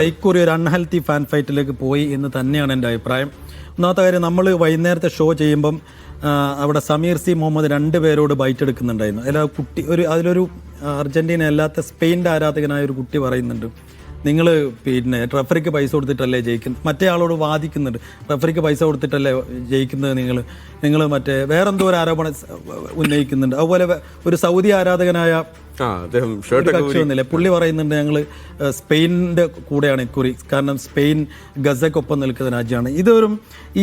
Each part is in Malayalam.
ഇക്കുറി ഒരു അൺഹെൽത്തി ഫാൻ ഫൈറ്റിലേക്ക് പോയി എന്ന് തന്നെയാണ് എൻ്റെ അഭിപ്രായം. ഒന്നാമത്തെ കാര്യം, നമ്മൾ വൈകുന്നേരത്തെ ഷോ ചെയ്യുമ്പം അവിടെ സമീർ സി മുഹമ്മദ് 2 പേരോട് ബൈറ്റ് എടുക്കുന്നുണ്ടായിരുന്നു. അതിലൊരു അർജന്റീന അല്ലാത്ത സ്പെയിൻ്റെ ആരാധകനായ ഒരു കുട്ടി പറയുന്നുണ്ട്, നിങ്ങൾ പിന്നെ റഫറിക്ക് പൈസ കൊടുത്തിട്ടല്ലേ ജയിക്കുന്നത്. മറ്റേ ആളോട് വാദിക്കുന്നുണ്ട്, റഫറിക്ക് പൈസ കൊടുത്തിട്ടല്ലേ ജയിക്കുന്നത് നിങ്ങൾ മറ്റേ വേറെന്തോ ഒരു ആരോപണം ഉന്നയിക്കുന്നുണ്ട്. അതുപോലെ ഒരു സൗദി ആരാധകനായ കക്ഷിയൊന്നുമില്ല, പുള്ളി പറയുന്നുണ്ട് ഞങ്ങൾ സ്പെയിനിൻ്റെ കൂടെയാണ് ഇക്കുറി, കാരണം സ്പെയിൻ ഗസക്കൊപ്പം നിൽക്കുന്ന രാജ്യമാണ്.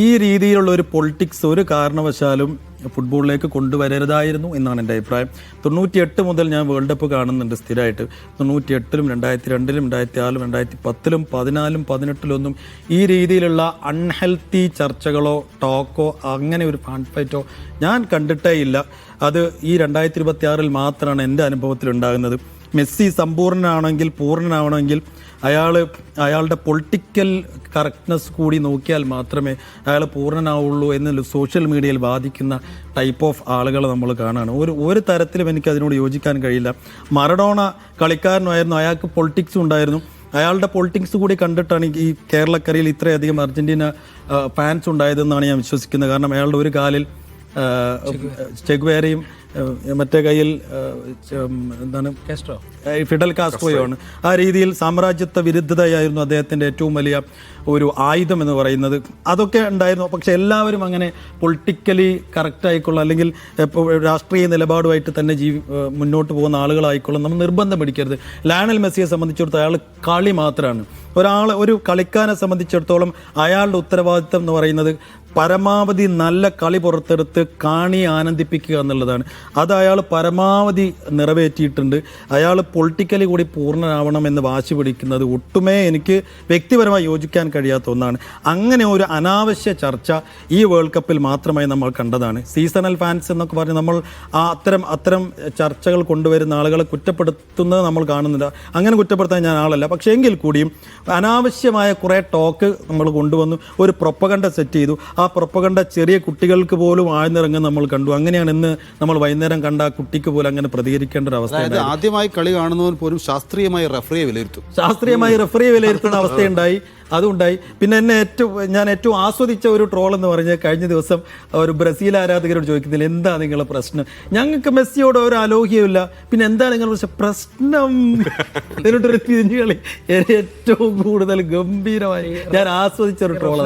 ഈ രീതിയിലുള്ള ഒരു പൊളിറ്റിക്സ് ഒരു കാരണവശാലും ഫുട്ബോളിലേക്ക് കൊണ്ടുവരരുതായിരുന്നു എന്നാണ് എൻ്റെ അഭിപ്രായം. 98 മുതൽ ഞാൻ വേൾഡ് കപ്പ് കാണുന്നുണ്ട് സ്ഥിരമായിട്ട്. 98-ലും 2002-ലും 2006-ലും 2010-ലും 2014-ലും 2018-ലൊന്നും ഈ രീതിയിലുള്ള അൺഹെൽത്തി ചർച്ചകളോ ടോക്കോ അങ്ങനെ ഒരു ഫാൻ ഫൈറ്റോ ഞാൻ കണ്ടിട്ടേ ഇല്ല. അത് ഈ 2026-ൽ മാത്രമാണ് എൻ്റെ അനുഭവത്തിൽ ഉണ്ടാകുന്നത്. മെസ്സി സമ്പൂർണ്ണനാണെങ്കിൽ പൂർണ്ണനാവണമെങ്കിൽ അയാളുടെ പൊളിറ്റിക്കൽ കറക്റ്റ്നെസ് കൂടി നോക്കിയാൽ മാത്രമേ അയാൾ പൂർണ്ണനാവുള്ളൂ എന്ന് സോഷ്യൽ മീഡിയയിൽ വാദിക്കുന്ന ടൈപ്പ് ഓഫ് ആളുകളെ നമ്മൾ കാണുകയാണ്. ഒരു തരത്തിലും എനിക്ക് അതിനോട് യോജിക്കാൻ കഴിയില്ല. മറഡോണ കളിക്കാരനായിരുന്നു, അയാൾക്ക് പൊളിറ്റിക്സും ഉണ്ടായിരുന്നു. അയാളുടെ പൊളിറ്റിക്സ് കൂടി കണ്ടിട്ടാണ് ഈ കേരളക്കരയിൽ ഇത്രയധികം അർജന്റീന ഫാൻസ് ഉണ്ടായതെന്നാണ് ഞാൻ വിശ്വസിക്കുന്നത്. കാരണം അയാളുടെ ഒരു കാലിൽ ചെഗ്വേരയും മറ്റേ കയ്യിൽ എന്താണ് ഫിഡൽ കാസ്ട്രോയാണ്. ആ രീതിയിൽ സാമ്രാജ്യത്വ വിരുദ്ധതയായിരുന്നു അദ്ദേഹത്തിൻ്റെ ഏറ്റവും വലിയ ഒരു ആയുധം എന്ന് പറയുന്നത്. അതൊക്കെ ഉണ്ടായിരുന്നു. പക്ഷെ എല്ലാവരും അങ്ങനെ പൊളിറ്റിക്കലി കറക്റ്റായിക്കൊള്ളും അല്ലെങ്കിൽ രാഷ്ട്രീയ നിലപാടുമായിട്ട് തന്നെ മുന്നോട്ട് പോകുന്ന ആളുകളായിക്കൊള്ളും നമ്മൾ നിർബന്ധം പിടിക്കരുത്. ലയണൽ മെസ്സിയെ സംബന്ധിച്ചിടത്തോളം അയാൾ കളി മാത്രമാണ്. ഒരു കളിക്കാരനെ സംബന്ധിച്ചിടത്തോളം അയാളുടെ ഉത്തരവാദിത്തം എന്ന് പറയുന്നത് പരമാവധി നല്ല കളി പുറത്തെടുത്ത് കാണിയെ ആനന്ദിപ്പിക്കുക എന്നുള്ളതാണ്. അത് അയാൾ പരമാവധി നിറവേറ്റിയിട്ടുണ്ട്. അയാൾ പൊളിറ്റിക്കലി കൂടി പൂർണ്ണനാവണമെന്ന് വാശി പിടിക്കുന്നത് ഒട്ടുമേ എനിക്ക് വ്യക്തിപരമായി യോജിക്കാൻ കഴിയാത്ത ഒന്നാണ്. അങ്ങനെ ഒരു അനാവശ്യ ചർച്ച ഈ വേൾഡ് കപ്പിൽ മാത്രമായി നമ്മൾ കണ്ടതാണ്. സീസണൽ ഫാൻസ് എന്നൊക്കെ പറഞ്ഞ് നമ്മൾ അത്തരം ചർച്ചകൾ കൊണ്ടുവരുന്ന ആളുകളെ കുറ്റപ്പെടുത്തുന്നത് നമ്മൾ കാണുന്നില്ല. അങ്ങനെ കുറ്റപ്പെടുത്താൻ ഞാൻ ആളല്ല. പക്ഷേ എങ്കിൽ കൂടിയും അനാവശ്യമായ കുറേ ടോക്ക് നമ്മൾ കൊണ്ടുവന്നു, ഒരു പ്രൊപ്പഗണ്ട സെറ്റ് ചെയ്തു. ആ പ്രൊപ്പഗണ്ട ചെറിയ കുട്ടികൾക്ക് പോലും ആഴ്ന്നിറങ്ങുന്ന നമ്മൾ കണ്ടു. അങ്ങനെയാണ് ഇന്ന് നമ്മൾ വൈകുന്നേരം കണ്ട ആ കുട്ടിക്ക് പോലും അങ്ങനെ പ്രതികരിക്കേണ്ട ഒരു അവസ്ഥ. ആദ്യമായി കളി കാണുന്നവൻ പോലും ശാസ്ത്രീയമായി റഫറിയെ വിലയിരുത്തുന്ന അവസ്ഥയുണ്ടായി. അതുണ്ടായി. പിന്നെ ഞാൻ ഏറ്റവും ആസ്വദിച്ച ഒരു ട്രോൾ എന്ന് പറഞ്ഞാൽ, കഴിഞ്ഞ ദിവസം ഒരു ബ്രസീൽ ആരാധകരോട് ചോദിക്കുന്നില്ല, എന്താ നിങ്ങളുടെ പ്രശ്നം, ഞങ്ങൾക്ക് മെസ്സിയോട് ഒരു അലോഹ്യമില്ല, പിന്നെ എന്താ നിങ്ങളുടെ പ്രശ്നം എന്നിട്ടൊരു തിരിഞ്ഞുകളി ഏറ്റവും കൂടുതൽ ഗംഭീരമായി ഞാൻ ആസ്വദിച്ച ഒരു ട്രോൾ.